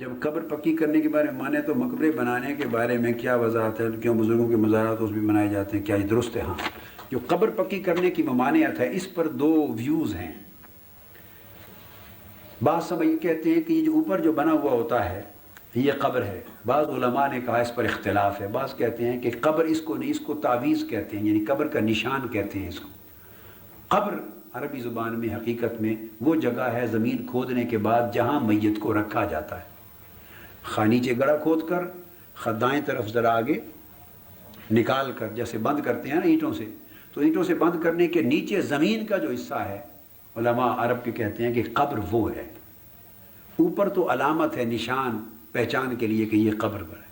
جب قبر پکی کرنے کے بارے میں مانے تو مقبرے بنانے کے بارے میں کیا وضاحت ہے؟ کیوں بزرگوں کے مزارات اس بھی بنائے جاتے ہیں؟ کیا یہ درست ہے؟ ہاں، جو قبر پکی کرنے کی ممانعت ہے اس پر دو ویوز ہیں۔ بعض سب یہ کہتے ہیں کہ یہ جو اوپر جو بنا ہوا ہوتا ہے یہ قبر ہے، بعض علماء نے کہا اس پر اختلاف ہے، بعض کہتے ہیں کہ قبر اس کو نہیں، اس کو تعویذ کہتے ہیں، یعنی قبر کا نشان کہتے ہیں اس کو۔ قبر عربی زبان میں حقیقت میں وہ جگہ ہے زمین کھودنے کے بعد جہاں میت کو رکھا جاتا ہے، خواہ نیچے گڑھا کھود کر، خواہ دائیں طرف ذرا آگے نکال کر، جیسے بند کرتے ہیں نا اینٹوں سے، تو اینٹوں سے بند کرنے کے نیچے زمین کا جو حصہ ہے علماء عرب کے کہتے ہیں کہ قبر وہ ہے۔ اوپر تو علامت ہے، نشان، پہچان کے لیے کہ یہ قبر پر ہے،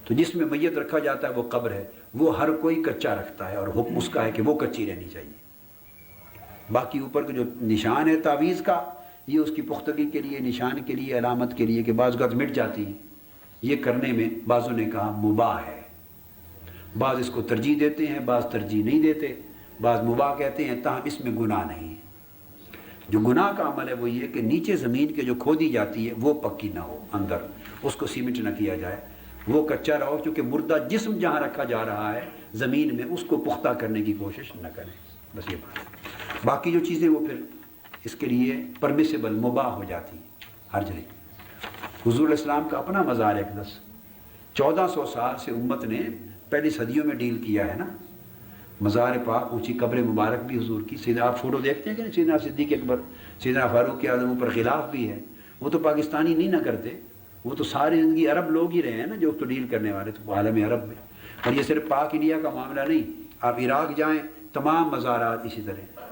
تو جس میں میت رکھا جاتا ہے وہ قبر ہے، وہ ہر کوئی کچا رکھتا ہے اور حکم اس کا ہے کہ وہ کچی رہنی چاہیے۔ باقی اوپر کا جو نشان ہے تعویذ کا، یہ اس کی پختگی کے لیے، نشان کے لیے، علامت کے لیے کہ بعض اوقات مٹ جاتی ہے، یہ کرنے میں بعضوں نے کہا مباح ہے، بعض اس کو ترجیح دیتے ہیں، بعض ترجیح نہیں دیتے، بعض مباح کہتے ہیں، تاہم اس میں گناہ نہیں ہے۔ جو گناہ کا عمل ہے وہ یہ کہ نیچے زمین کے جو کھودی جاتی ہے وہ پکی نہ ہو، اندر اس کو سیمنٹ نہ کیا جائے، وہ کچا رہو، کیونکہ مردہ جسم جہاں رکھا جا رہا ہے زمین میں اس کو پختہ کرنے کی کوشش نہ کریں، بس یہ بات۔ باقی جو چیزیں وہ پھر اس کے لیے پرمیسیبل، مباح ہو جاتی ہیں، حرج نہیں۔ حضور علیہ السلام کا اپنا مزار اقدس 1400 سال سے امت نے پہلی صدیوں میں ڈیل کیا ہے نا، مزار پاک، اونچی قبر مبارک بھی حضور کی، سیدھا آپ فوٹو دیکھتے ہیں کہ نہیں، سیدنا صدیق اکبر، سیدنا فاروق اعظم پر خلاف بھی ہے، وہ تو پاکستانی نہیں نہ کرتے، وہ تو ساری زندگی عرب لوگ ہی رہے ہیں نا جو تو ڈیل کرنے والے تو عالم عرب میں۔ اور یہ صرف پاک انڈیا کا معاملہ نہیں، آپ عراق جائیں تمام مزارات اسی طرح،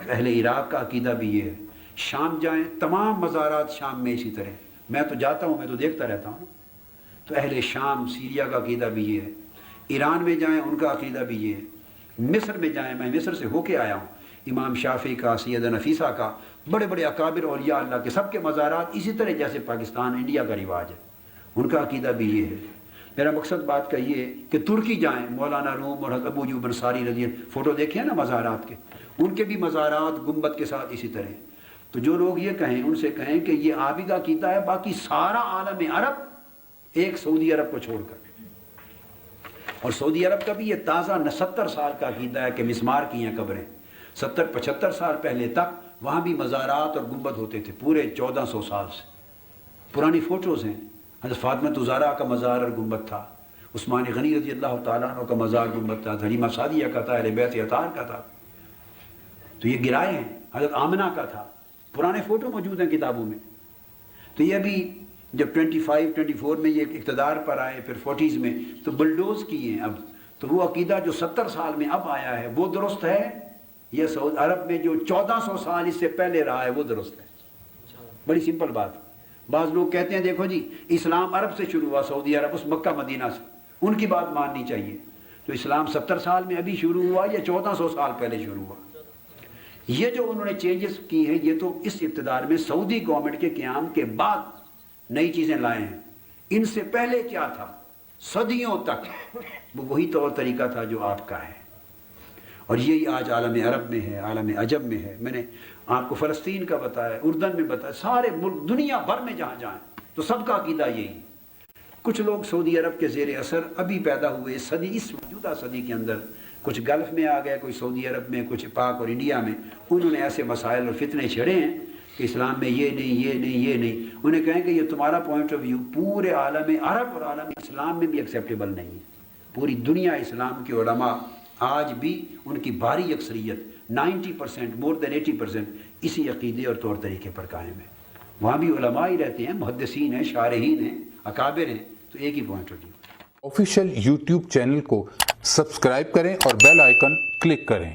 اہل عراق کا عقیدہ بھی یہ ہے، شام جائیں تمام مزارات شام میں اسی طرح، میں تو جاتا ہوں، میں تو دیکھتا رہتا ہوں، تو اہل شام سیریا کا عقیدہ بھی یہ ہے، ایران میں جائیں ان کا عقیدہ بھی یہ ہے، مصر میں جائیں، میں مصر سے ہو کے آیا ہوں، امام شافعی کا، سیدہ نفیسہ کا، بڑے بڑے اکابر اولیاء اللہ کے سب کے مزارات اسی طرح جیسے پاکستان انڈیا کا رواج ہے، ان کا عقیدہ بھی یہ ہے۔ میرا مقصد بات کا یہ ہے کہ ترکی جائیں، مولانا روم اور حضرت ابو ایوب انصاری رضی اللہ، فوٹو دیکھیں نا مزارات کے، ان کے بھی مزارات گنبد کے ساتھ اسی طرح۔ تو جو لوگ یہ کہیں ان سے کہیں کہ یہ آپ ہی کا عقیدہ ہے، باقی سارا عالم عرب ایک سعودی عرب کو چھوڑ کر، اور سعودی عرب کا بھی یہ تازہ 70 سال کا عقیدہ ہے کہ مسمار کی ہیں قبریں، 70-75 سال پہلے تک وہاں بھی مزارات اور گنبد ہوتے تھے، پورے 1400 سال سے پرانی فوٹوز ہیں۔ حضرت فاطمہ زہرا کا مزار اور گنبد تھا، عثمان غنی رضی اللہ تعالیٰ عنہ کا مزار گنبد تھا، حلیمہ سعدیہ کا تھا، اہل بیت اطہار کا تھا، تو یہ گرائے ہیں، حضرت آمنہ کا تھا، پرانے فوٹو موجود ہیں کتابوں میں۔ تو یہ بھی جب 25-24 میں یہ اقتدار پر آئے، پھر 40s میں تو بلڈوز کیے ہیں اب، تو وہ عقیدہ جو 70 سال میں اب آیا ہے وہ درست ہے، یہ سعودی عرب میں جو 1400 سال اس سے پہلے رہا ہے وہ درست ہے۔ بڑی سمپل بات۔ بعض لوگ کہتے ہیں دیکھو جی اسلام عرب سے شروع ہوا، سعودی عرب اس مکہ مدینہ سے، ان کی بات ماننی چاہیے، تو اسلام 70 سال میں ابھی شروع ہوا یا 1400 سال پہلے شروع ہوا؟ یہ جو انہوں نے چینجز کی ہیں یہ تو اس اقتدار میں سعودی گورنمنٹ کے قیام کے بعد نئی چیزیں لائے ہیں، ان سے پہلے کیا تھا صدیوں تک وہ وہی طور طریقہ تھا جو آپ کا ہے، اور یہی آج عالم عرب میں ہے، عالم عجم میں ہے۔ میں نے آپ کو فلسطین کا بتایا، اردن میں بتایا، سارے ملک دنیا بھر میں جہاں جائیں تو سب کا عقیدہ یہی۔ کچھ لوگ سعودی عرب کے زیر اثر ابھی پیدا ہوئے صدی، اس موجودہ صدی کے اندر کچھ گلف میں آ گئے، کوئی سعودی عرب میں، کچھ پاک اور انڈیا میں، انہوں نے ایسے مسائل اور فتنے چھڑے ہیں کہ اسلام میں یہ نہیں، یہ نہیں، یہ نہیں، انہیں کہیں کہ یہ تمہارا پوائنٹ آف ویو پورے عالم عرب اور عالم اسلام میں بھی ایکسیپٹیبل نہیں ہے۔ پوری دنیا اسلام کے علماء آج بھی ان کی بھاری اکثریت 90%، مور دین 80% اسی عقیدے اور طور طریقے پر قائم ہے۔ وہاں بھی علماء ہی رہتے ہیں، محدثین ہیں، شارحین ہیں، اکابر ہیں، تو ایک ہی point of view. Official YouTube channel کو سبسکرائب کریں اور بیل آئیکن کلک کریں۔